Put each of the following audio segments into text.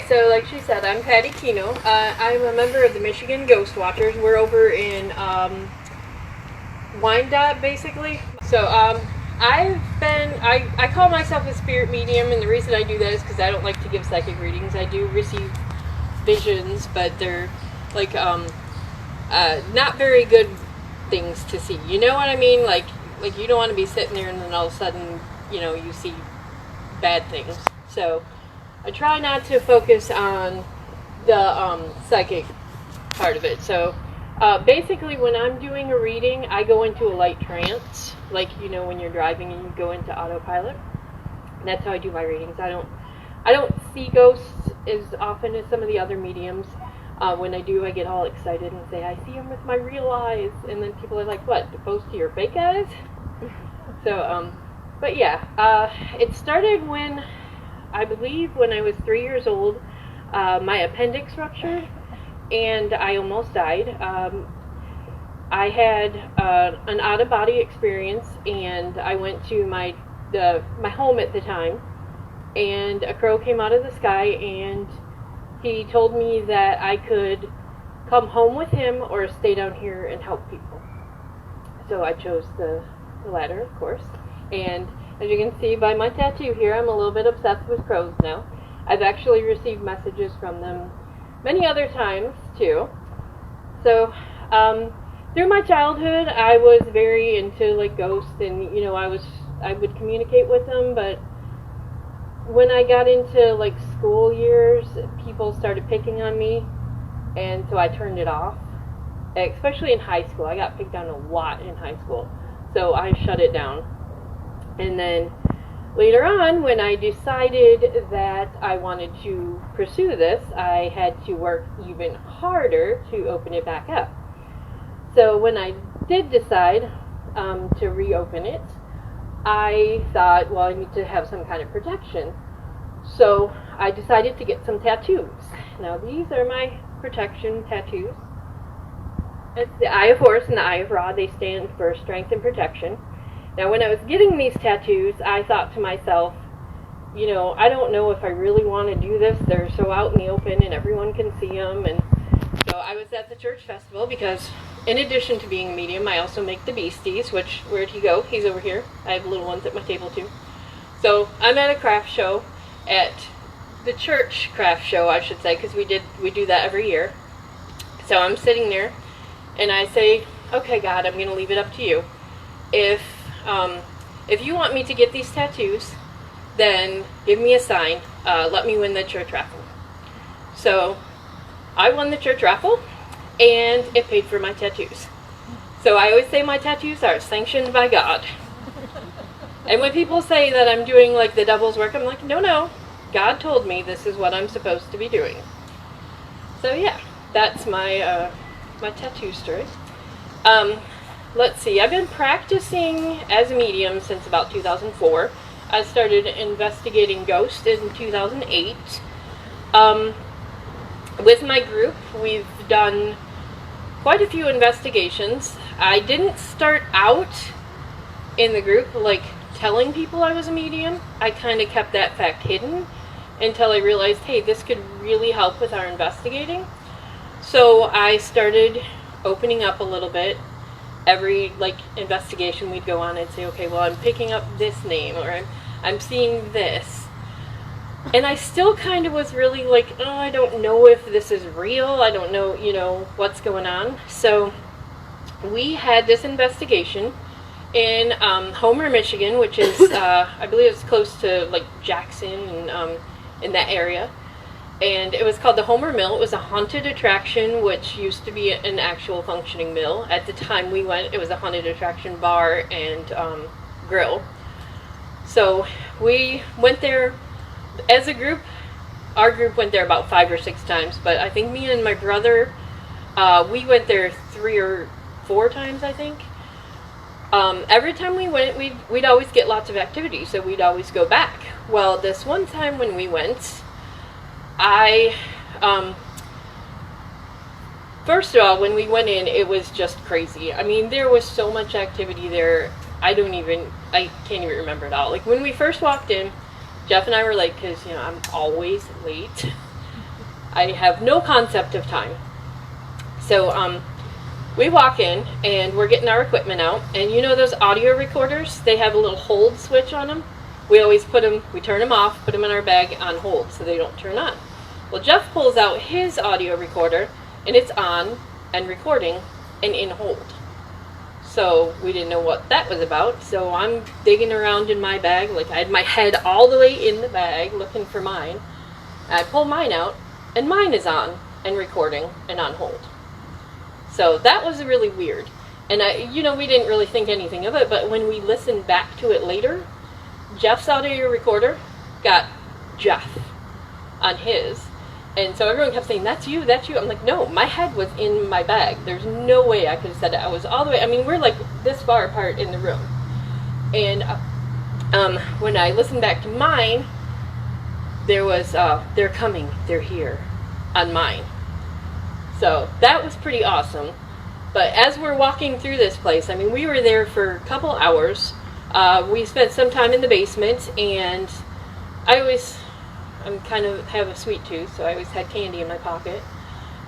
Okay, so like she said, I'm Patty Keno. I'm a member of the Michigan Ghost Watchers. We're over in Wyandotte, basically. So I call myself a spirit medium, and the reason I do that is because I don't like to give psychic readings. I do receive visions, but they're like not very good things to see. You know what I mean? Like you don't want to be sitting there and then all of a sudden, you see bad things. So I try not to focus on the psychic part of it. So basically when I'm doing a reading, I go into a light trance, like when you're driving and you go into autopilot. And that's how I do my readings. I don't see ghosts as often as some of the other mediums. When I do, I get all excited and say, I see them with my real eyes. And then people are like, what, opposed to your fake eyes? So, but yeah, it started when, I believe when I was 3 years old, my appendix ruptured and I almost died. I had an out-of-body experience, and I went to my home at the time, and a crow came out of the sky, and he told me that I could come home with him or stay down here and help people. So I chose the latter, of course. And as you can see by my tattoo here, I'm a little bit obsessed with crows now. I've actually received messages from them many other times too. So through my childhood, I was very into like ghosts, and I would communicate with them. But when I got into like school years, people started picking on me, and so I turned it off. Especially in high school, I got picked on a lot in high school, so I shut it down. And then later on, when I decided that I wanted to pursue this, I had to work even harder to open it back up. So when I did decide to reopen it, I thought, well, I need to have some kind of protection. So I decided to get some tattoos. Now these are my protection tattoos. It's the Eye of Horse and the Eye of Ra. They stand for strength and protection. Now, when I was getting these tattoos, I thought to myself, I don't know if I really want to do this. They're so out in the open and everyone can see them. And so I was at the church festival because, in addition to being a medium, I also make the Beasties, which, where'd he go? He's over here. I have little ones at my table, too. So I'm at a craft show, at the church craft show, I should say, because we do that every year. So I'm sitting there, and I say, okay, God, I'm going to leave it up to you. If you want me to get these tattoos, then give me a sign. Let me win the church raffle. So I won the church raffle, and it paid for my tattoos. So I always say my tattoos are sanctioned by God. And when people say that I'm doing like the devil's work, I'm like, no, God told me this is what I'm supposed to be doing. So yeah, that's my my tattoo story. Let's see, I've been practicing as a medium since about 2004. I started investigating ghosts in 2008. With my group, we've done quite a few investigations. I didn't start out in the group like telling people I was a medium. I kind of kept that fact hidden until I realized, hey, this could really help with our investigating. So I started opening up a little bit. Every investigation we'd go on, I'd say, okay, well, I'm picking up this name, or I'm seeing this. And I still kind of was really like, oh, I don't know if this is real. I don't know, what's going on. So we had this investigation in Homer, Michigan, which is, I believe it's close to Jackson and in that area. And it was called the Homer Mill. It was a haunted attraction, which used to be an actual functioning mill. At the time we went, it was a haunted attraction bar and grill. So we went there as a group. Our group went there about 5 or 6 times, but I think me and my brother, we went there 3 or 4 times, I think. Every time we went, we'd always get lots of activity, so we'd always go back. Well, this one time when we went, first of all, when we went in, it was just crazy. I mean, there was so much activity there, I can't even remember it all. Like, when we first walked in, Jeff and I were late, because, I'm always late. I have no concept of time. So we walk in and we're getting our equipment out, and you know those audio recorders, they have a little hold switch on them. We always we turn them off, put them in our bag on hold so they don't turn on. Well, Jeff pulls out his audio recorder and it's on and recording and in hold. So we didn't know what that was about, so I'm digging around in my bag, like I had my head all the way in the bag looking for mine. I pull mine out and mine is on and recording and on hold. So that was really weird. And we didn't really think anything of it, but when we listened back to it later, Jeff's audio recorder got Jeff on his. And so everyone kept saying, that's you, that's you. I'm like, no, my head was in my bag. There's no way I could have said it. I was all the way, we're like this far apart in the room. And when I listened back to mine, there was, they're coming, they're here on mine. So that was pretty awesome. But as we're walking through this place, we were there for a couple hours. We spent some time in the basement, and I'm kind of have a sweet tooth, so I always had candy in my pocket.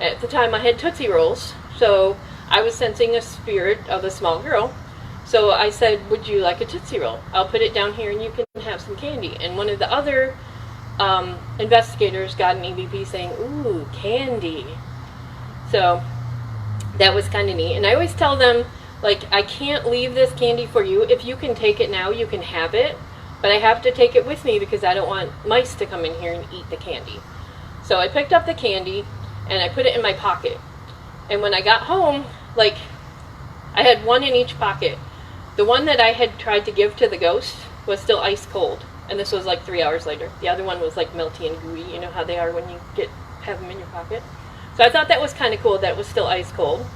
At the time I had Tootsie Rolls, so I was sensing a spirit of a small girl. So I said, would you like a Tootsie Roll? I'll put it down here and you can have some candy. And one of the other investigators got an EVP saying, ooh, candy. So that was kind of neat. And I always tell them, like, I can't leave this candy for you. If you can take it now, you can have it. But I have to take it with me because I don't want mice to come in here and eat the candy. So I picked up the candy and I put it in my pocket. And when I got home, like, I had one in each pocket. The one that I had tried to give to the ghost was still ice cold. And this was like 3 hours later. The other one was like melty and gooey. You know how they are when you have them in your pocket. So I thought that was kind of cool that it was still ice cold.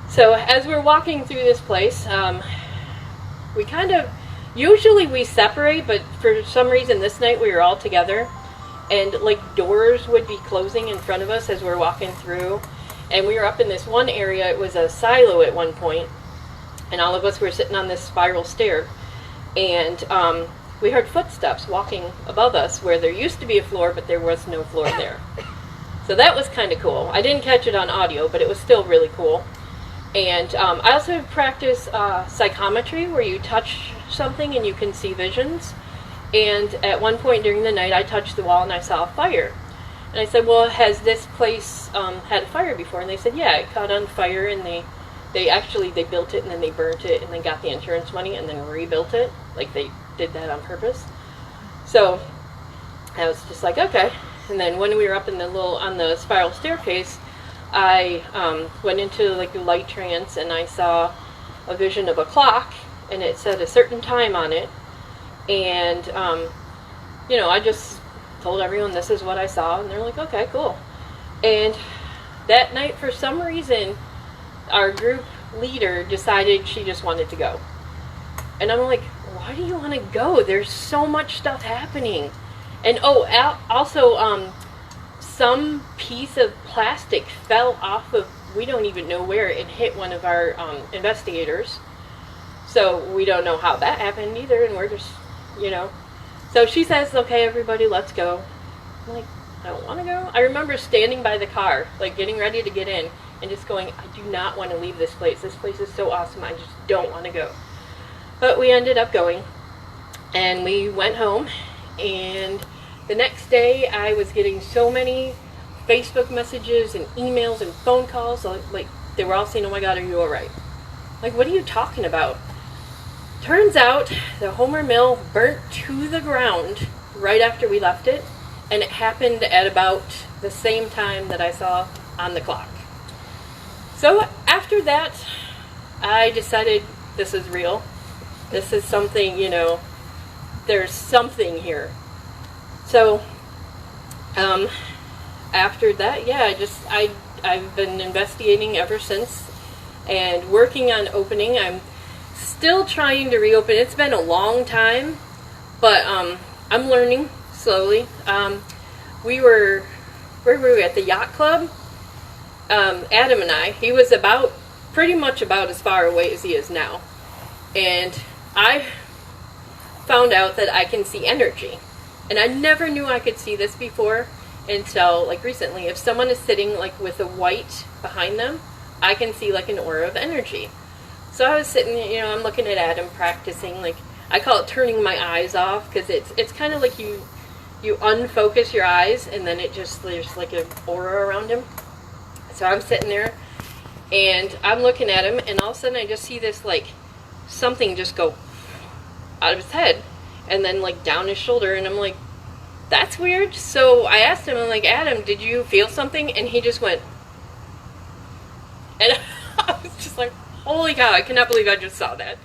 So as we're walking through this place, we kind of, usually we separate, but for some reason this night we were all together. And like doors would be closing in front of us as we're walking through. And we were up in this one area, it was a silo at one point. And all of us were sitting on this spiral stair. And we heard footsteps walking above us where there used to be a floor, but there was no floor there. So that was kind of cool. I didn't catch it on audio, but it was still really cool. And I also practice psychometry, where you touch something and you can see visions. And at one point during the night, I touched the wall and I saw a fire. And I said, well, has this place had a fire before? And they said, yeah, it caught on fire, and they built it and then they burnt it and then got the insurance money and then rebuilt it. Like, they did that on purpose. So I was just like, okay. And then when we were up in on the spiral staircase, I went into like a light trance, and I saw a vision of a clock, and it said a certain time on it. And I just told everyone this is what I saw, and they're like, okay, cool. And that night, for some reason, our group leader decided she just wanted to go. And I'm like, why do you want to go? There's so much stuff happening. And also some piece of plastic fell off of, we don't even know where, it hit one of our investigators. So we don't know how that happened either, and we're just, So she says, okay, everybody, let's go. I'm like, I don't want to go. I remember standing by the car, like getting ready to get in, and just going, I do not want to leave this place. This place is so awesome. I just don't want to go. But we ended up going, and we went home, and the next day I was getting so many Facebook messages and emails and phone calls. Like, they were all saying, oh my God, are you all right? Like, what are you talking about? Turns out the Homer Mill burnt to the ground right after we left it, and it happened at about the same time that I saw on the clock. So after that, I decided this is real. This is something, there's something here. So after that, yeah, I've been investigating ever since and working on opening. I'm still trying to reopen. It's been a long time, but I'm learning slowly. Where were we at the yacht club? Adam and I, he was pretty much about as far away as he is now. And I found out that I can see energy. And I never knew I could see this before. And so, like recently, if someone is sitting like with a white behind them, I can see like an aura of energy. So I was sitting, I'm looking at Adam practicing, like, I call it turning my eyes off, because it's kind of like you unfocus your eyes, and then there's like an aura around him. So I'm sitting there, and I'm looking at him, and all of a sudden I just see this, like, something just go out of his head, and then, like, down his shoulder, and I'm like, that's weird. So I asked him, I'm like, Adam, did you feel something? And he just went, and I was just like, holy cow, I cannot believe I just saw that.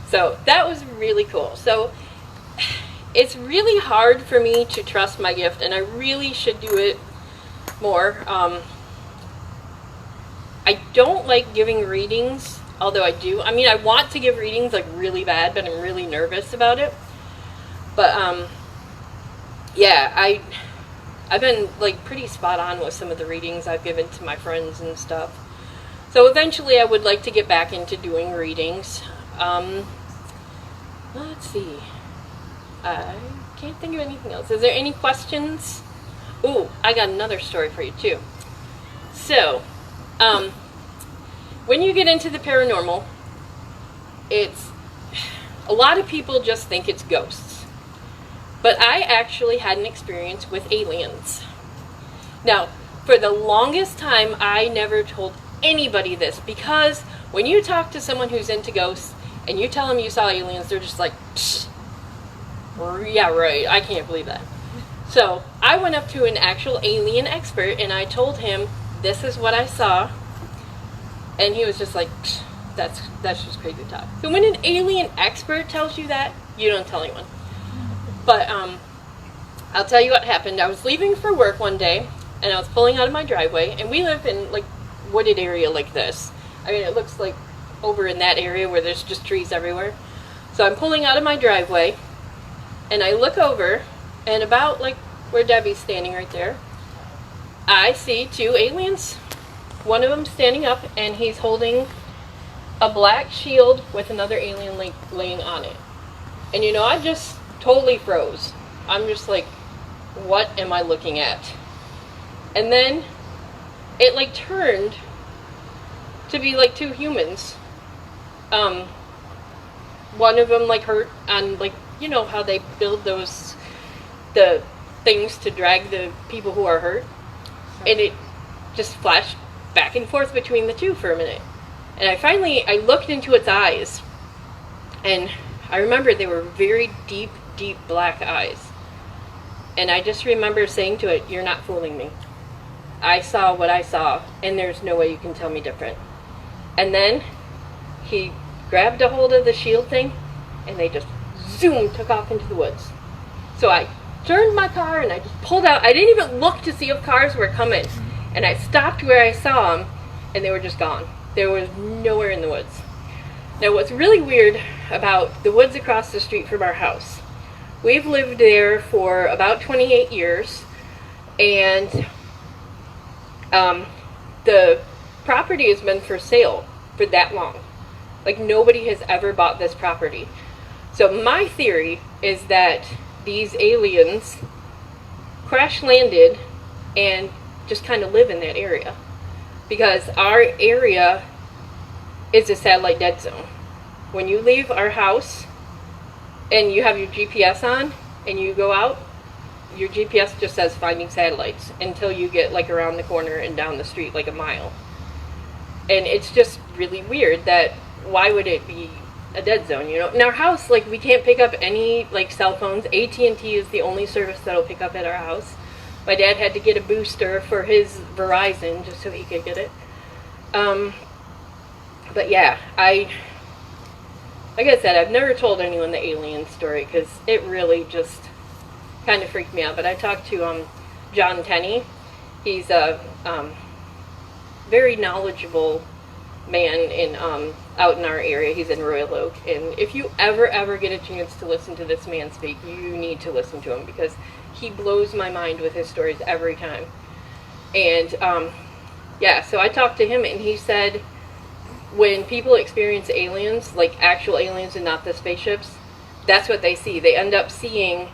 So that was really cool. So it's really hard for me to trust my gift, and I really should do it more. I don't like giving readings, although I do. I mean, I want to give readings like really bad, but I'm really nervous about it. But yeah, I've been like pretty spot on with some of the readings I've given to my friends and stuff. So eventually I would like to get back into doing readings. Let's see. I can't think of anything else. Is there any questions? Ooh, I got another story for you too. So, when you get into the paranormal, a lot of people just think it's ghosts. But I actually had an experience with aliens. Now, for the longest time, I never told anybody this, because when you talk to someone who's into ghosts and you tell them you saw aliens, they're just like, psh, yeah, right, I can't believe that. So I went up to an actual alien expert and I told him, this is what I saw, and he was just like, psh, that's just crazy talk. So when an alien expert tells you that, you don't tell anyone. But I'll tell you what happened. I was leaving for work one day and I was pulling out of my driveway, and we live in like wooded area like this. I mean, it looks like over in that area where there's just trees everywhere. So I'm pulling out of my driveway and I look over, and about like where Debbie's standing right there, I see two aliens. One of them standing up, and he's holding a black shield with another alien laying on it. And I just totally froze. I'm just like, what am I looking at? And then it like turned to be like two humans. One of them like hurt on, like, how they build the things to drag the people who are hurt. And it just flashed back and forth between the two for a minute. And I looked into its eyes, and I remember they were very deep, deep black eyes. And I just remember saying to it, you're not fooling me. I saw what I saw, and there's no way you can tell me different. And then he grabbed a hold of the shield thing, and they just zoom, took off into the woods. So I turned my car and I just pulled out. I didn't even look to see if cars were coming. And I stopped where I saw them, and they were just gone. There was nowhere in the woods. Now, what's really weird about the woods across the street from our house, we've lived there for about 28 years, and the property has been for sale for that long. Like, nobody has ever bought this property. So my theory is that these aliens crash landed and just kind of live in that area, because our area is a satellite dead zone. When you leave our house and you have your GPS on and you go out, your GPS just says finding satellites until you get like around the corner and down the street like a mile. And it's just really weird that, why would it be a dead zone? In our house, like, we can't pick up any like cell phones. AT&T is the only service that'll pick up at our house. My dad had to get a booster for his Verizon just so he could get it. But yeah, like I said, I've never told anyone the alien story because it really just kind of freaked me out. But I talked to John Tenney. He's a very knowledgeable man in out in our area. He's in Royal Oak, and if you ever get a chance to listen to this man speak, you need to listen to him, because he blows my mind with his stories every time. And yeah, so I talked to him, and he said when people experience aliens, like actual aliens and not the spaceships, that's what they see. They end up seeing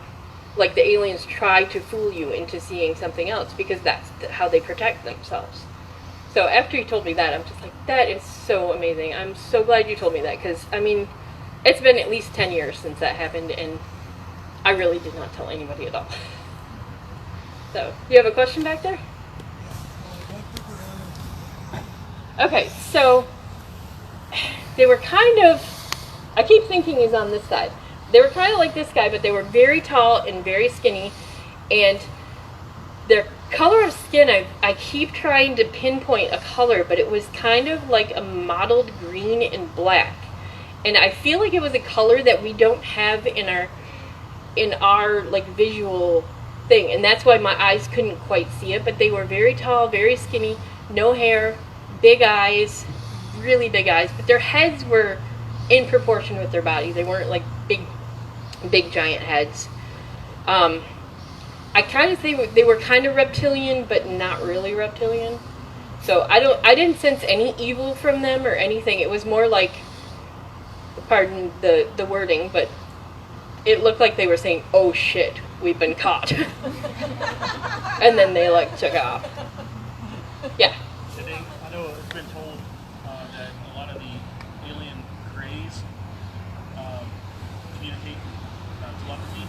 like the aliens try to fool you into seeing something else because that's how they protect themselves. So after you told me that, I'm just like, that is so amazing. I'm so glad you told me that because, I mean, it's been at least 10 years since that happened, and I really did not tell anybody at all. So, you have a question back there? Okay, so they were kind of, I keep thinking he's on this side. They were kind of like this guy, but they were very tall and very skinny, and their color of skin, I keep trying to pinpoint a color, but it was kind of like a mottled green and black. And I feel like it was a color that we don't have in our like visual thing, and that's why my eyes couldn't quite see it. But they were very tall, very skinny, no hair, big eyes, really big eyes, but their heads were in proportion with their body. They weren't like big giant heads. I kind of think they were kind of reptilian, but not really reptilian. So I didn't sense any evil from them or anything. It was more like, pardon the wording, but it looked like they were saying, "Oh shit, we've been caught," and then they like took off. Yeah. I know it's been told that a lot of the alien greys communicate telepathy.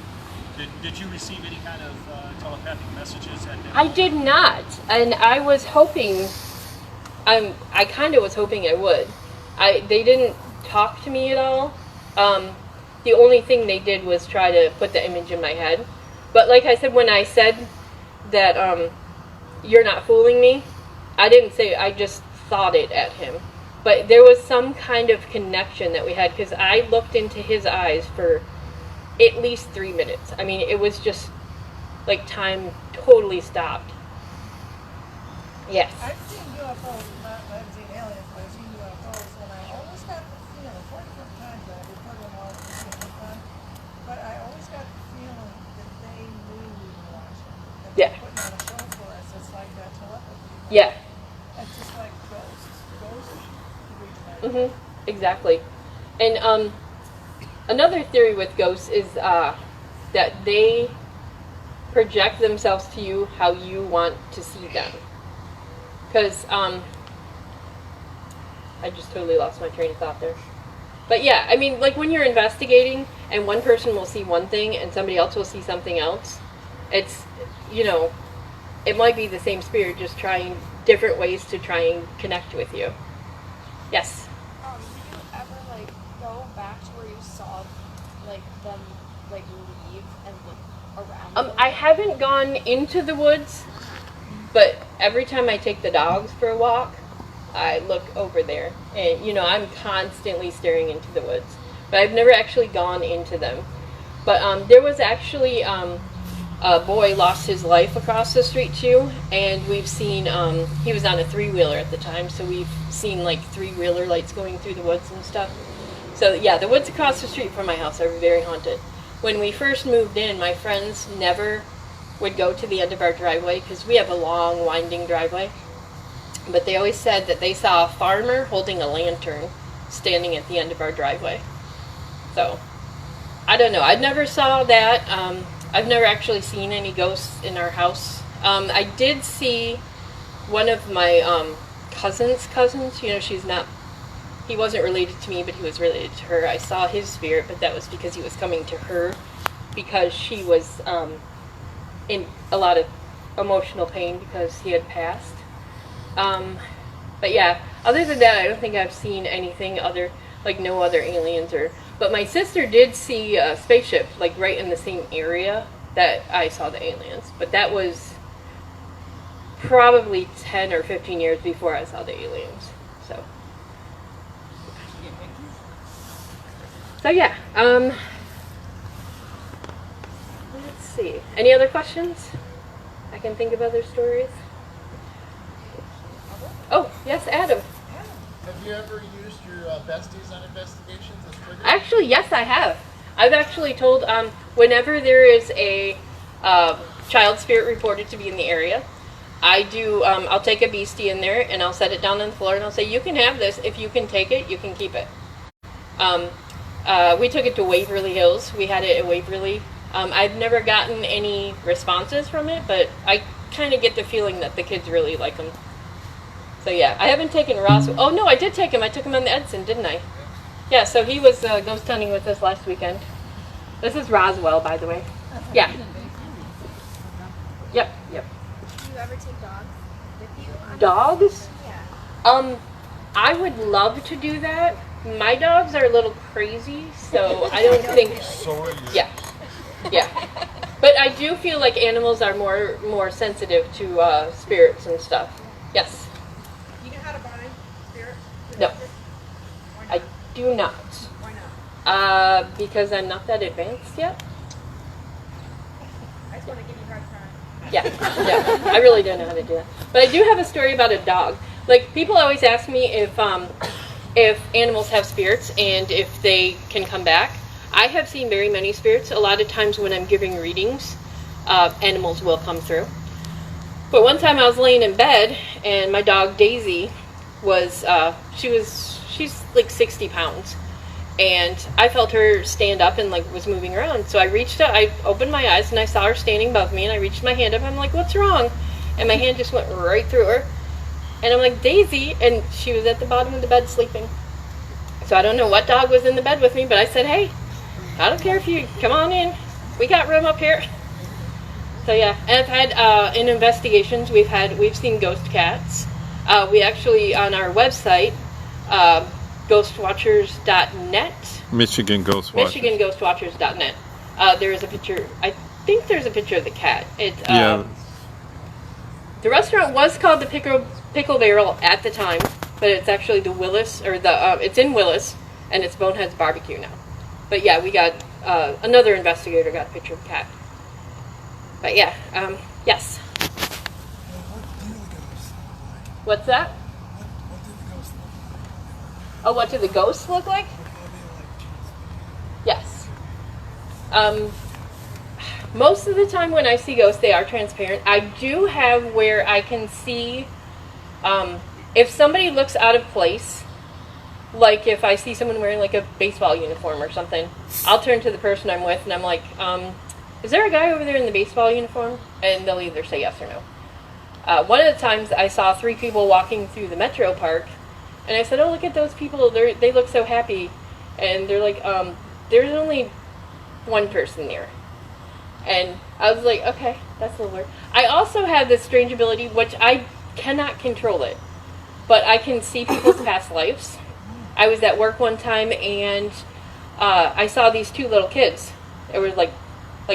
Did you receive any kind of telepathic messages at that? I did not, and I was hoping. I kind of was hoping I would. They didn't talk to me at all. The only thing they did was try to put the image in my head. But like I said, when I said that you're not fooling me, I didn't say, I just thought it at him. But there was some kind of connection that we had, because I looked into his eyes for at least 3 minutes. I mean, it was just like time totally stopped. Yes. I've seen UFOs, not I've seen aliens, but I've seen UFOs, and I always got the feeling, 40 different times that I've reported them all at the same time, but I always got the feeling that they knew we were watching. That they Yeah. were putting on a show for us. It's like that telepathy. Yeah. It's just like ghosts. Ghosts reach back. Exactly. And another theory with ghosts is that they project themselves to you how you want to see them. Because I just totally lost my train of thought there. But yeah, I mean, like when you're investigating and one person will see one thing and somebody else will see something else, it's, you know, it might be the same spirit just trying different ways to try and connect with you. Yes? Did you ever, like, go back to where you saw, like, them, like, leave and look around them? I haven't gone into the woods, but every time I take the dogs for a walk, I look over there. And, you know, I'm constantly staring into the woods. But I've never actually gone into them. But there was actually a boy lost his life across the street, too. And we've seen, he was on a three-wheeler at the time, so we've seen, like, three-wheeler lights going through the woods and stuff. So, yeah, the woods across the street from my house are very haunted. When we first moved in, my friends never would go to the end of our driveway because we have a long, winding driveway. But they always said that they saw a farmer holding a lantern standing at the end of our driveway. So, I don't know. I never saw that. I've never actually seen any ghosts in our house. I did see one of my cousin's cousins. You know, he wasn't related to me, but he was related to her. I saw his spirit, but that was because he was coming to her because she was in a lot of emotional pain because he had passed. But yeah, other than that, I don't think I've seen anything other, like no other aliens or, but my sister did see a spaceship, like right in the same area that I saw the aliens, but that was probably 10 or 15 years before I saw the aliens, so. So yeah, let's see. Any other questions? I can think of other stories. Oh, yes, Adam. Have you ever used your besties on investigations as triggers? Actually, yes, I have. I've actually told, whenever there is a child spirit reported to be in the area, I do, I'll take a beastie in there and I'll set it down on the floor and I'll say, you can have this. If you can take it, you can keep it. We took it to Waverly Hills. We had it at Waverly I've never gotten any responses from it, but I kind of get the feeling that the kids really like them. So yeah, I haven't taken Ross. Oh no, I did take him. I took him on the Edson, didn't I? Yeah, so he was ghost hunting with us last weekend. This is Roswell, by the way. Yeah. Yep. Do you ever take dogs with you? Dogs? Yeah. I would love to do that. My dogs are a little crazy, so I don't think. Sorry. Yeah. But I do feel like animals are more sensitive to spirits and stuff. Yes. You know how to bind spirits? No. Why I not? do not. Why not? Because I'm not that advanced yet. I just want to give you a hard time. Yeah, I really don't know how to do that. But I do have a story about a dog. Like, people always ask me if animals have spirits and if they can come back. I have seen very many spirits. A lot of times when I'm giving readings, animals will come through. But one time I was laying in bed and my dog Daisy was, she's like 60 pounds. And I felt her stand up and like was moving around. So I reached out, I opened my eyes and I saw her standing above me and I reached my hand up. I'm like, what's wrong? And my hand just went right through her. And I'm like, Daisy, and she was at the bottom of the bed sleeping. So I don't know what dog was in the bed with me, but I said, hey, I don't care if you come on in. We got room up here. So yeah, and I've had in investigations we've seen ghost cats. We actually on our website, ghostwatchers.net. Michigan Ghostwatchers. MichiganGhostwatchers.net. There is a picture. I think there's a picture of the cat. It's Yeah. The restaurant was called the Pickle Barrel at the time, but it's actually the Willis, or it's in Willis, and it's Bonehead's Barbecue now. But yeah, we got, another investigator got a picture of the cat. But yeah, yes. What's that? Oh, what do the ghosts look like? Yes. Most of the time when I see ghosts, they are transparent. I do have where I can see if somebody looks out of place, like if I see someone wearing like a baseball uniform or something, I'll turn to the person I'm with and I'm like, is there a guy over there in the baseball uniform? And they'll either say yes or no. One of the times I saw 3 people walking through the Metro Park, and I said, oh, look at those people, they look so happy. And they're like, there's only one person there. And I was like, okay, that's a little weird. I also have this strange ability, which I cannot control it, but I can see people's past lives. I was at work one time, and I saw these 2 little kids. It was like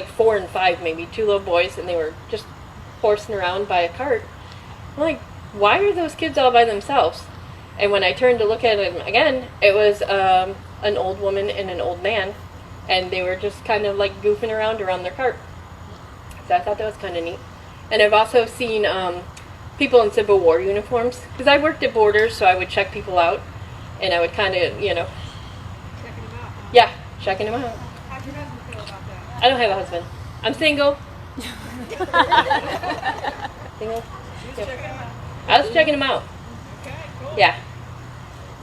4 and 5, maybe, 2 little boys, and they were just horsing around by a cart. I'm like, why are those kids all by themselves? And when I turned to look at them again, it was an old woman and an old man, and they were just kind of like goofing around their cart. So I thought that was kind of neat. And I've also seen people in Civil War uniforms, because I worked at Borders, so I would check people out, and I would kind of, Checking them out. yeah, checking them out. How'd your husband feel about that? I don't have a husband. I'm single. Single? Checking them out. I was checking them out. Okay, cool. Yeah.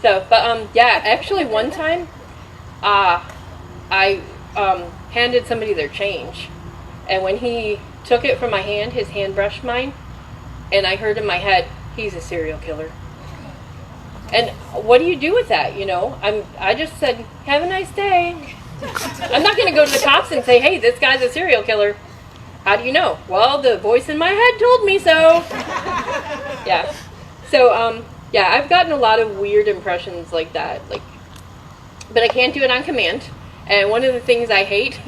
So, but yeah, actually one time, I handed somebody their change, and when he took it from my hand, his hand brushed mine, and I heard in my head, he's a serial killer. And what do you do with that, you know? I just said, have a nice day. I'm not going to go to the cops and say, hey, this guy's a serial killer. How do you know? Well, the voice in my head told me so. Yeah. So, yeah, I've gotten a lot of weird impressions like that. But I can't do it on command. And one of the things I hate,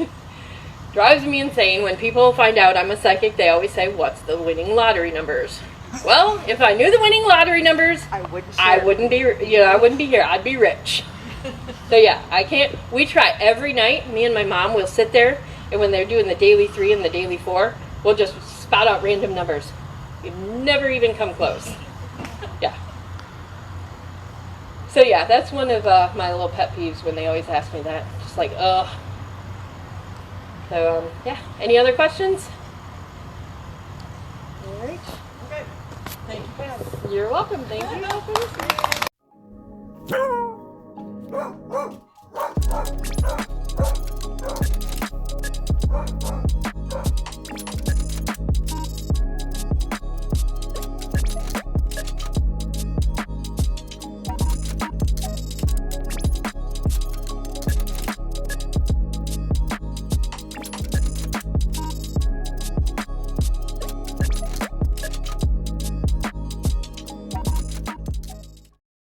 drives me insane, when people find out I'm a psychic, they always say, what's the winning lottery numbers? Well, if I knew the winning lottery numbers, I wouldn't be here. I'd be rich. So yeah, I can't. We try every night. Me and my mom will sit there, and when they're doing the daily 3 and the daily 4, we'll just spout out random numbers. You never even come close. Yeah. So yeah, that's one of my little pet peeves when they always ask me that. Just like, ugh. So yeah. Any other questions? All right. Okay. Thank you, Pam. You're welcome. Thank you.